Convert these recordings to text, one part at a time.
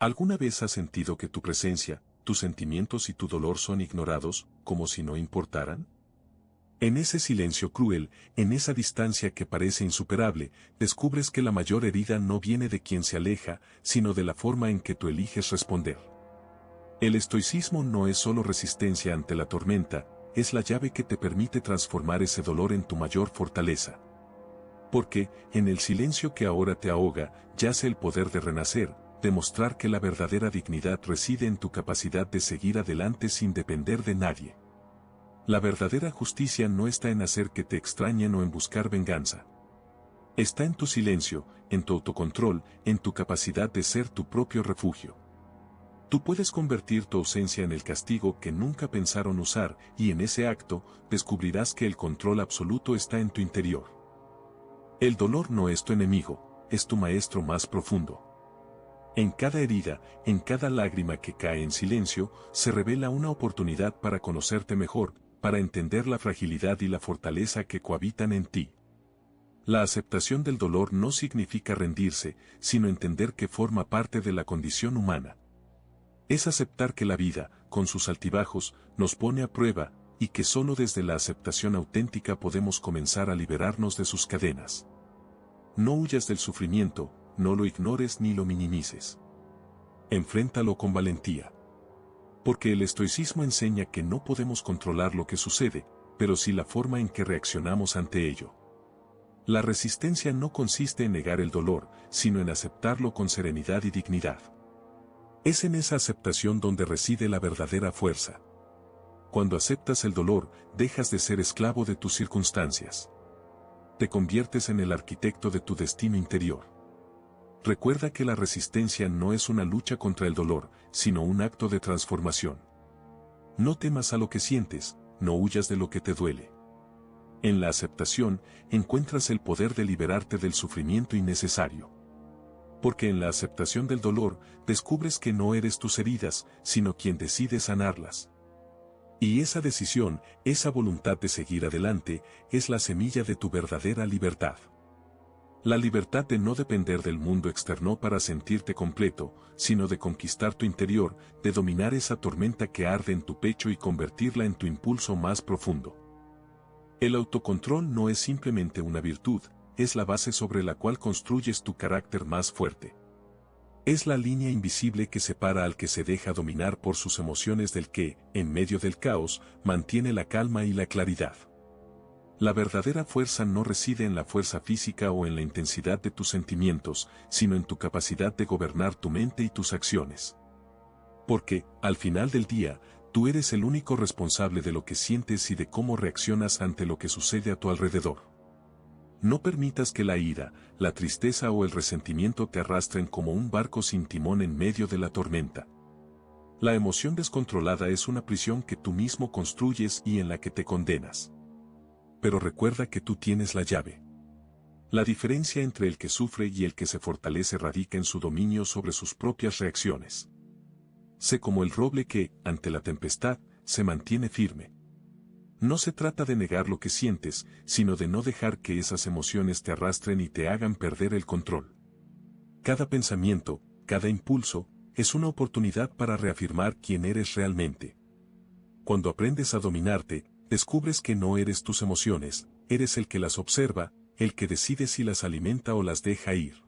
¿Alguna vez has sentido que tu presencia, tus sentimientos y tu dolor son ignorados, como si no importaran? En ese silencio cruel, en esa distancia que parece insuperable, descubres que la mayor herida no viene de quien se aleja, sino de la forma en que tú eliges responder. El estoicismo no es solo resistencia ante la tormenta, es la llave que te permite transformar ese dolor en tu mayor fortaleza. Porque, en el silencio que ahora te ahoga, yace el poder de renacer, demostrar que la verdadera dignidad reside en tu capacidad de seguir adelante sin depender de nadie. La verdadera justicia no está en hacer que te extrañen o en buscar venganza. Está en tu silencio, en tu autocontrol, en tu capacidad de ser tu propio refugio. Tú puedes convertir tu ausencia en el castigo que nunca pensaron usar, y en ese acto, descubrirás que el control absoluto está en tu interior. El dolor no es tu enemigo, es tu maestro más profundo. En cada herida, en cada lágrima que cae en silencio, se revela una oportunidad para conocerte mejor, para entender la fragilidad y la fortaleza que cohabitan en ti. La aceptación del dolor no significa rendirse, sino entender que forma parte de la condición humana. Es aceptar que la vida, con sus altibajos, nos pone a prueba, y que solo desde la aceptación auténtica podemos comenzar a liberarnos de sus cadenas. No huyas del sufrimiento, no lo ignores ni lo minimices. Enfréntalo con valentía. Porque el estoicismo enseña que no podemos controlar lo que sucede, pero sí la forma en que reaccionamos ante ello. La resistencia no consiste en negar el dolor, sino en aceptarlo con serenidad y dignidad. Es en esa aceptación donde reside la verdadera fuerza. Cuando aceptas el dolor, dejas de ser esclavo de tus circunstancias. Te conviertes en el arquitecto de tu destino interior. Recuerda que la resistencia no es una lucha contra el dolor, sino un acto de transformación. No temas a lo que sientes, no huyas de lo que te duele. En la aceptación, encuentras el poder de liberarte del sufrimiento innecesario. Porque en la aceptación del dolor, descubres que no eres tus heridas, sino quien decide sanarlas. Y esa decisión, esa voluntad de seguir adelante, es la semilla de tu verdadera libertad. La libertad de no depender del mundo externo para sentirte completo, sino de conquistar tu interior, de dominar esa tormenta que arde en tu pecho y convertirla en tu impulso más profundo. El autocontrol no es simplemente una virtud, es la base sobre la cual construyes tu carácter más fuerte. Es la línea invisible que separa al que se deja dominar por sus emociones del que, en medio del caos, mantiene la calma y la claridad. La verdadera fuerza no reside en la fuerza física o en la intensidad de tus sentimientos, sino en tu capacidad de gobernar tu mente y tus acciones. Porque, al final del día, tú eres el único responsable de lo que sientes y de cómo reaccionas ante lo que sucede a tu alrededor. No permitas que la ira, la tristeza o el resentimiento te arrastren como un barco sin timón en medio de la tormenta. La emoción descontrolada es una prisión que tú mismo construyes y en la que te condenas. Pero recuerda que tú tienes la llave. La diferencia entre el que sufre y el que se fortalece radica en su dominio sobre sus propias reacciones. Sé como el roble que, ante la tempestad, se mantiene firme. No se trata de negar lo que sientes, sino de no dejar que esas emociones te arrastren y te hagan perder el control. Cada pensamiento, cada impulso, es una oportunidad para reafirmar quién eres realmente. Cuando aprendes a dominarte, descubres que no eres tus emociones, eres el que las observa, el que decide si las alimenta o las deja ir.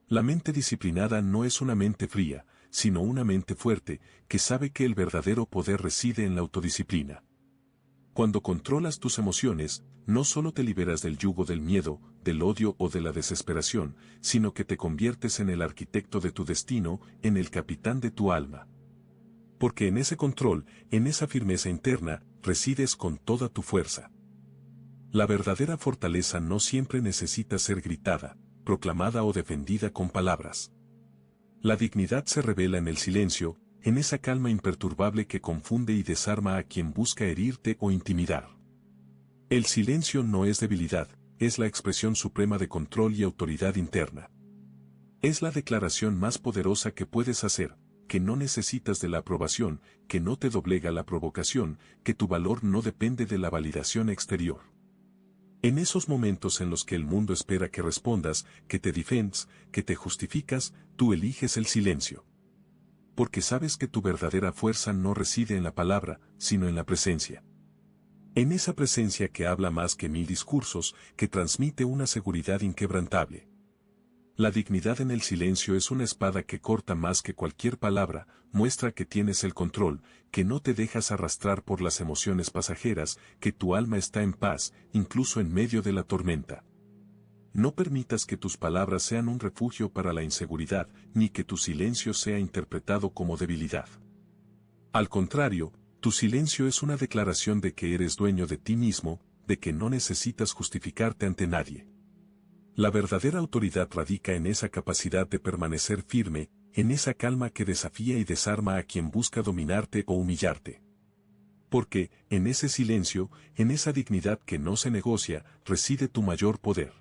La mente disciplinada no es una mente fría, sino una mente fuerte, que sabe que el verdadero poder reside en la autodisciplina. Cuando controlas tus emociones, no solo te liberas del yugo del miedo, del odio o de la desesperación, sino que te conviertes en el arquitecto de tu destino, en el capitán de tu alma. Porque en ese control, en esa firmeza interna, resides con toda tu fuerza. La verdadera fortaleza no siempre necesita ser gritada, proclamada o defendida con palabras. La dignidad se revela en el silencio, en esa calma imperturbable que confunde y desarma a quien busca herirte o intimidar. El silencio no es debilidad, es la expresión suprema de control y autoridad interna. Es la declaración más poderosa que puedes hacer, que no necesitas de la aprobación, que no te doblega la provocación, que tu valor no depende de la validación exterior. En esos momentos en los que el mundo espera que respondas, que te defiendas, que te justificas, tú eliges el silencio. Porque sabes que tu verdadera fuerza no reside en la palabra, sino en la presencia. En esa presencia que habla más que 1000 discursos, que transmite una seguridad inquebrantable. La dignidad en el silencio es una espada que corta más que cualquier palabra, muestra que tienes el control, que no te dejas arrastrar por las emociones pasajeras, que tu alma está en paz, incluso en medio de la tormenta. No permitas que tus palabras sean un refugio para la inseguridad, ni que tu silencio sea interpretado como debilidad. Al contrario, tu silencio es una declaración de que eres dueño de ti mismo, de que no necesitas justificarte ante nadie. La verdadera autoridad radica en esa capacidad de permanecer firme, en esa calma que desafía y desarma a quien busca dominarte o humillarte. Porque, en ese silencio, en esa dignidad que no se negocia, reside tu mayor poder.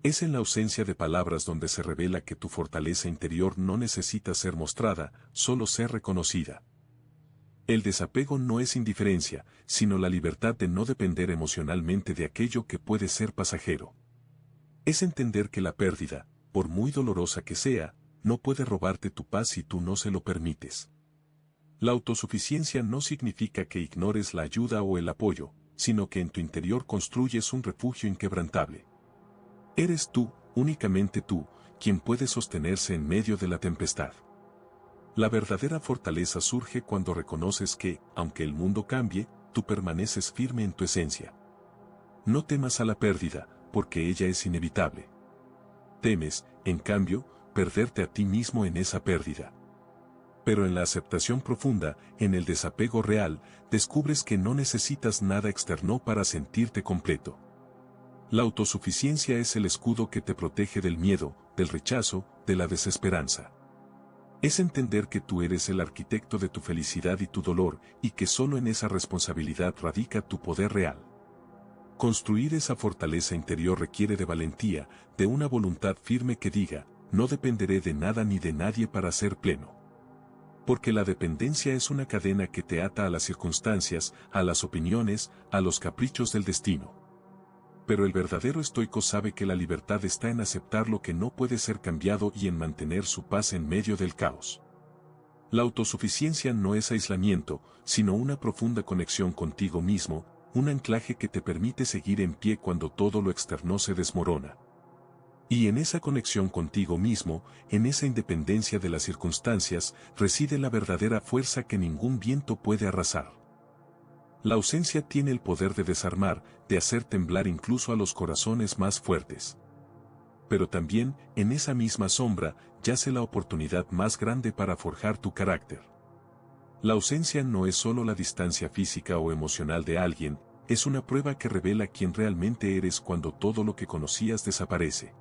Es en la ausencia de palabras donde se revela que tu fortaleza interior no necesita ser mostrada, solo ser reconocida. El desapego no es indiferencia, sino la libertad de no depender emocionalmente de aquello que puede ser pasajero. Es entender que la pérdida, por muy dolorosa que sea, no puede robarte tu paz si tú no se lo permites. La autosuficiencia no significa que ignores la ayuda o el apoyo, sino que en tu interior construyes un refugio inquebrantable. Eres tú, únicamente tú, quien puede sostenerse en medio de la tempestad. La verdadera fortaleza surge cuando reconoces que, aunque el mundo cambie, tú permaneces firme en tu esencia. No temas a la pérdida, porque ella es inevitable. Temes, en cambio, perderte a ti mismo en esa pérdida. Pero en la aceptación profunda, en el desapego real, descubres que no necesitas nada externo para sentirte completo. La autosuficiencia es el escudo que te protege del miedo, del rechazo, de la desesperanza. Es entender que tú eres el arquitecto de tu felicidad y tu dolor, y que solo en esa responsabilidad radica tu poder real. Construir esa fortaleza interior requiere de valentía, de una voluntad firme que diga, no dependeré de nada ni de nadie para ser pleno. Porque la dependencia es una cadena que te ata a las circunstancias, a las opiniones, a los caprichos del destino. Pero el verdadero estoico sabe que la libertad está en aceptar lo que no puede ser cambiado y en mantener su paz en medio del caos. La autosuficiencia no es aislamiento, sino una profunda conexión contigo mismo, un anclaje que te permite seguir en pie cuando todo lo externo se desmorona. Y en esa conexión contigo mismo, en esa independencia de las circunstancias, reside la verdadera fuerza que ningún viento puede arrasar. La ausencia tiene el poder de desarmar, de hacer temblar incluso a los corazones más fuertes. Pero también, en esa misma sombra, yace la oportunidad más grande para forjar tu carácter. La ausencia no es solo la distancia física o emocional de alguien, es una prueba que revela quién realmente eres cuando todo lo que conocías desaparece.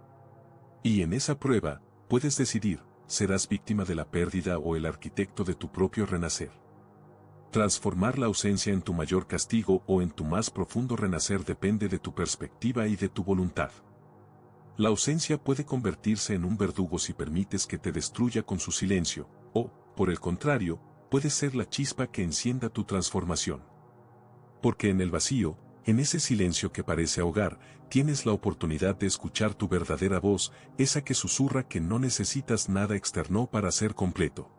Y en esa prueba, puedes decidir, serás víctima de la pérdida o el arquitecto de tu propio renacer. Transformar la ausencia en tu mayor castigo o en tu más profundo renacer depende de tu perspectiva y de tu voluntad. La ausencia puede convertirse en un verdugo si permites que te destruya con su silencio, o, por el contrario, puede ser la chispa que encienda tu transformación. Porque en el vacío, en ese silencio que parece ahogar, tienes la oportunidad de escuchar tu verdadera voz, esa que susurra que no necesitas nada externo para ser completo.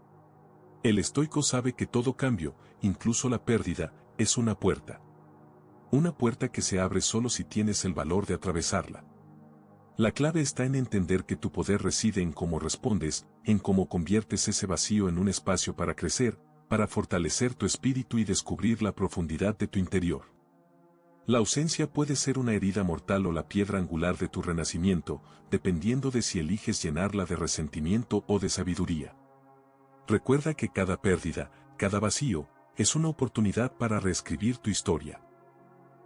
El estoico sabe que todo cambio, incluso la pérdida, es una puerta. Una puerta que se abre solo si tienes el valor de atravesarla. La clave está en entender que tu poder reside en cómo respondes, en cómo conviertes ese vacío en un espacio para crecer, para fortalecer tu espíritu y descubrir la profundidad de tu interior. La ausencia puede ser una herida mortal o la piedra angular de tu renacimiento, dependiendo de si eliges llenarla de resentimiento o de sabiduría. Recuerda que cada pérdida, cada vacío, es una oportunidad para reescribir tu historia.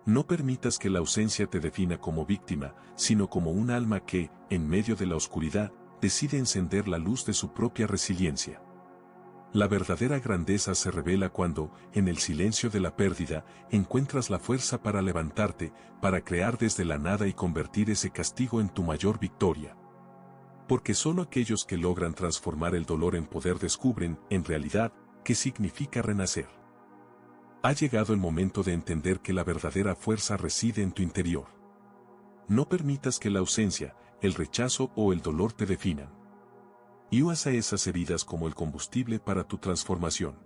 No permitas que la ausencia te defina como víctima, sino como un alma que, en medio de la oscuridad, decide encender la luz de su propia resiliencia. La verdadera grandeza se revela cuando, en el silencio de la pérdida, encuentras la fuerza para levantarte, para crear desde la nada y convertir ese castigo en tu mayor victoria. Porque solo aquellos que logran transformar el dolor en poder descubren, en realidad, qué significa renacer. Ha llegado el momento de entender que la verdadera fuerza reside en tu interior. No permitas que la ausencia, el rechazo o el dolor te definan. y usa esas heridas como el combustible para tu transformación.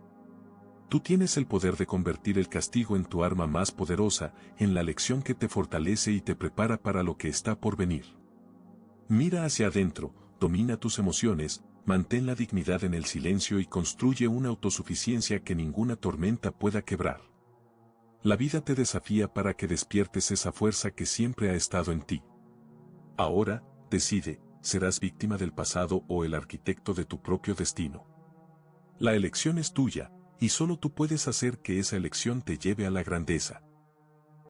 Tú tienes el poder de convertir el castigo en tu arma más poderosa, en la lección que te fortalece y te prepara para lo que está por venir. Mira hacia adentro, domina tus emociones, mantén la dignidad en el silencio y construye una autosuficiencia que ninguna tormenta pueda quebrar. La vida te desafía para que despiertes esa fuerza que siempre ha estado en ti. Ahora, decide, ¿serás víctima del pasado o el arquitecto de tu propio destino? La elección es tuya, y solo tú puedes hacer que esa elección te lleve a la grandeza.